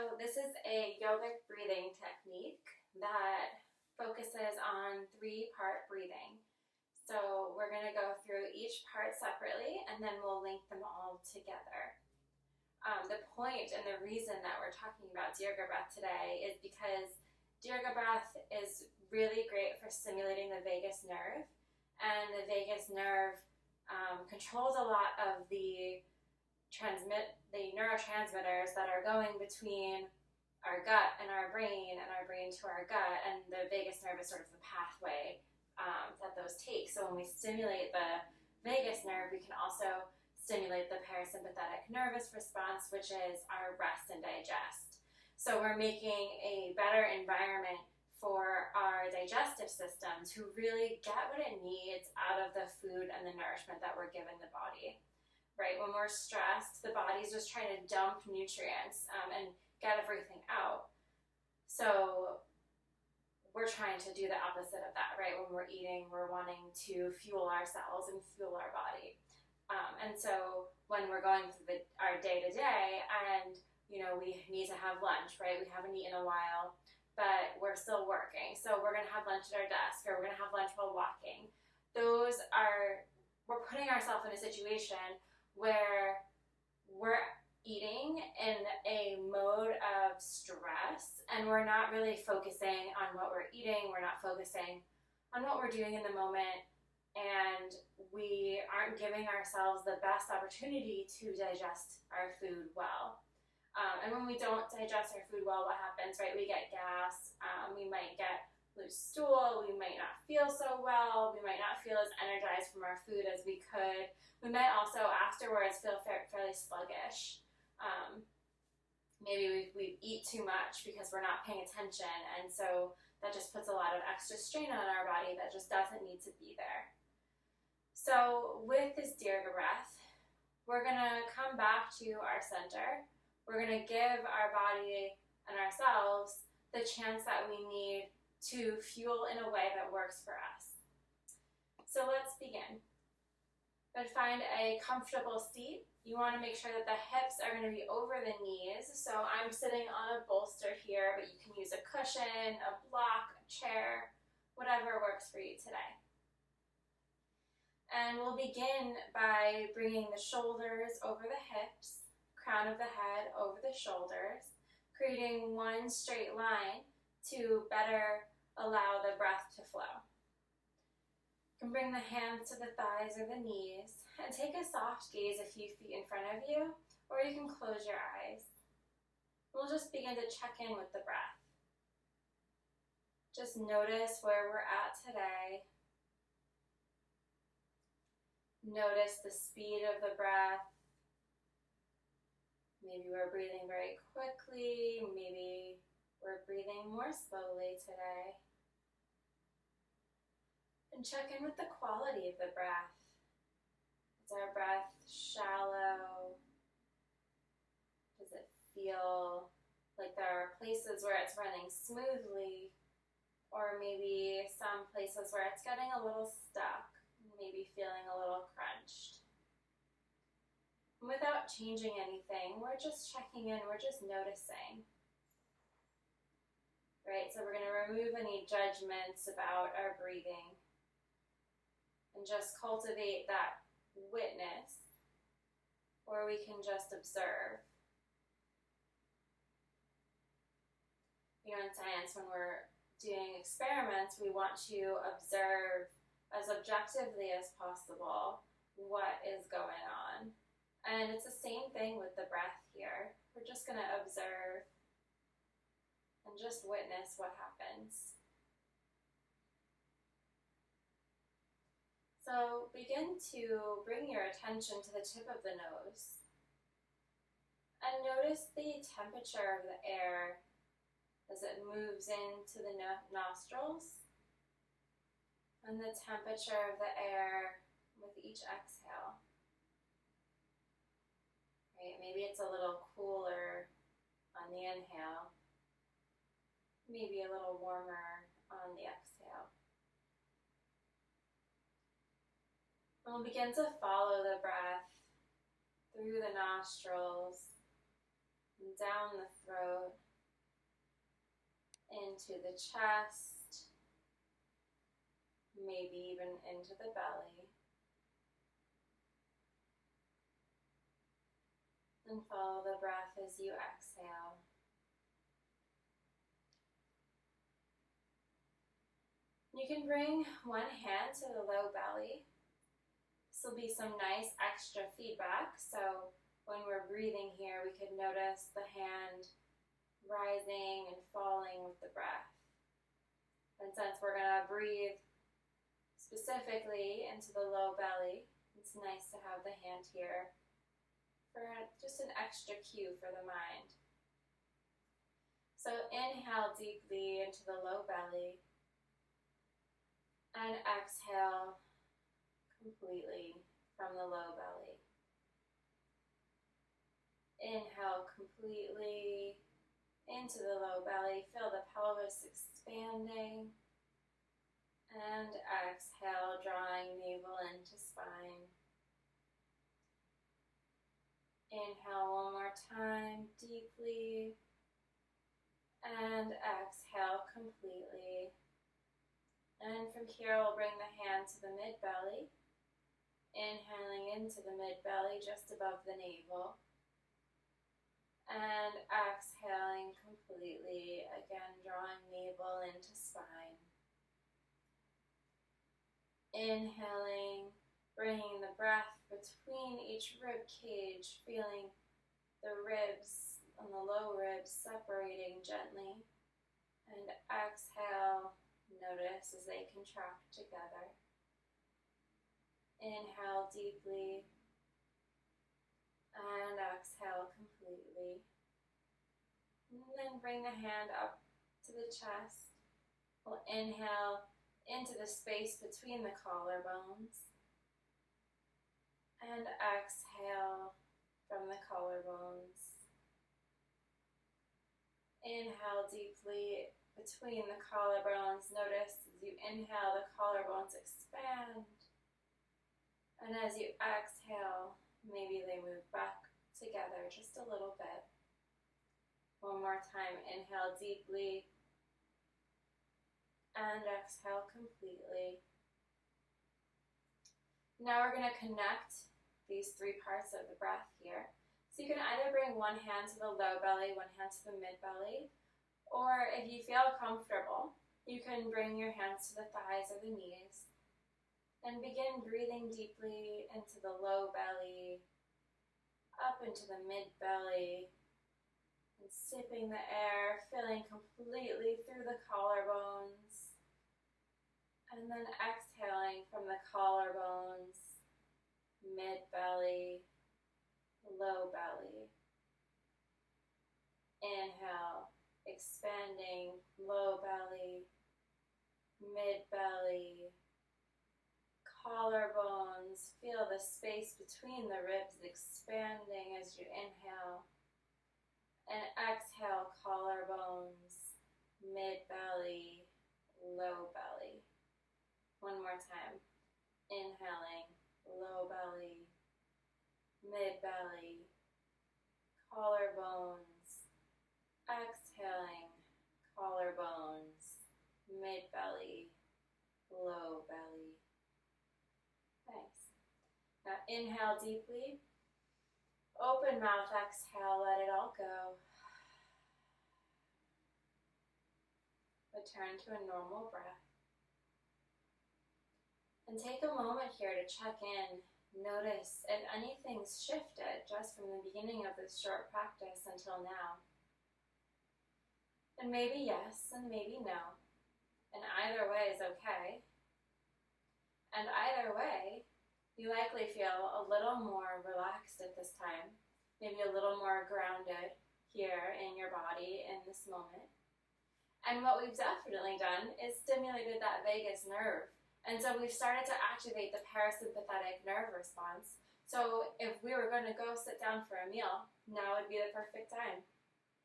So this is a yogic breathing technique that focuses on three-part breathing. So we're going to go through each part separately and then we'll link them all together. The point and the reason that we're talking about Dirgha Breath today is because Dirgha Breath is really great for stimulating the vagus nerve, and the vagus nerve controls a lot of the neurotransmitters that are going between our gut and our brain to our gut, and the vagus nerve is sort of the pathway that those take. So when we stimulate the vagus nerve, we can also stimulate the parasympathetic nervous response, which is our rest and digest. So we're making a better environment for our digestive system to really get what it needs out of the food and the nourishment that we're giving the body. Right? When we're stressed, the body's just trying to dump nutrients and get everything out. So we're trying to do the opposite of that, right? When we're eating, we're wanting to fuel ourselves and fuel our body. And so when we're going through our day-to-day and, we need to have lunch, right? We haven't eaten in a while, but we're still working. So we're going to have lunch at our desk, or we're going to have lunch while walking. We're putting ourselves in a situation where we're eating in a mode of stress and we're not really focusing on what we're eating, we're not focusing on what we're doing in the moment, and we aren't giving ourselves the best opportunity to digest our food well. And when we don't digest our food well, what happens, right? We get gas, we might get loose stool, we might not feel so well, we might not feel as energized from our food as we could. We might also afterwards feel fairly sluggish. Maybe we eat too much because we're not paying attention, and so that just puts a lot of extra strain on our body that just doesn't need to be there. So with this Dirgha Breath, we're going to come back to our center. We're going to give our body and ourselves the chance that we need to fuel in a way that works for us. So let's begin. But find a comfortable seat. You want to make sure that the hips are going to be over the knees. So I'm sitting on a bolster here, but you can use a cushion, a block, a chair, whatever works for you today. And we'll begin by bringing the shoulders over the hips, crown of the head over the shoulders, creating one straight line to better allow the breath to flow. You can bring the hands to the thighs or the knees and take a soft gaze a few feet in front of you, or you can close your eyes. We'll just begin to check in with the breath. Just notice where we're at today. Notice the speed of the breath. Maybe we're breathing very quickly, maybe we're breathing more slowly today. And check in with the quality of the breath. Is our breath shallow? Does it feel like there are places where it's running smoothly, or maybe some places where it's getting a little stuck, maybe feeling a little crunched? Without changing anything, we're just checking in, we're just noticing. Right, so we're going to remove any judgments about our breathing and just cultivate that witness where we can just observe. In science, when we're doing experiments, we want to observe as objectively as possible what is going on. And it's the same thing with the breath here. We're just going to observe and just witness what happens. So begin to bring your attention to the tip of the nose and notice the temperature of the air as it moves into the nostrils and the temperature of the air with each exhale. Right, maybe it's a little cooler on the inhale, maybe a little warmer on the exhale. And we'll begin to follow the breath through the nostrils, and down the throat, into the chest, maybe even into the belly. And follow the breath as you exhale. You can bring one hand to the low belly. This will be some nice extra feedback. So when we're breathing here, we could notice the hand rising and falling with the breath. And since we're going to breathe specifically into the low belly, it's nice to have the hand here for just an extra cue for the mind. So inhale deeply into the low belly and exhale completely from the low belly. Inhale completely into the low belly, feel the pelvis expanding, and exhale, drawing navel into spine. Inhale one more time, deeply, and exhale completely. And from here, we'll bring the hand to the mid-belly, inhaling into the mid-belly just above the navel, and exhaling completely, again drawing navel into spine. Inhaling, bringing the breath between each rib cage, feeling the ribs and the low ribs separating gently. And exhale, notice as they contract together. Inhale deeply and exhale completely. And then bring the hand up to the chest. We'll inhale into the space between the collarbones. And exhale from the collarbones. Inhale deeply between the collarbones. Notice as you inhale, the collarbones expand. And as you exhale, maybe they move back together just a little bit. One more time, inhale deeply. And exhale completely. Now we're going to connect these three parts of the breath here. So you can either bring one hand to the low belly, one hand to the mid belly, or if you feel comfortable, you can bring your hands to the thighs or the knees. And begin breathing deeply into the low belly, up into the mid belly, and sipping the air, filling completely through the collarbones. And then exhaling from the collarbones, mid-belly, low belly. Inhale, expanding, low belly, mid-belly, collarbones. Feel the space between the ribs expanding as you inhale. And exhale, collarbones, mid-belly, low belly. One more time. Inhaling, low belly, mid-belly, collarbones. Exhaling, collarbones, mid-belly, low belly. Nice. Now inhale deeply. Open mouth, exhale, let it all go. Return to a normal breath. And take a moment here to check in. Notice if anything's shifted just from the beginning of this short practice until now. And maybe yes, and maybe no. And either way is okay. And either way, you likely feel a little more relaxed at this time. Maybe a little more grounded here in your body in this moment. And what we've definitely done is stimulated that vagus nerve. And so we've started to activate the parasympathetic nerve response. So if we were going to go sit down for a meal, now would be the perfect time.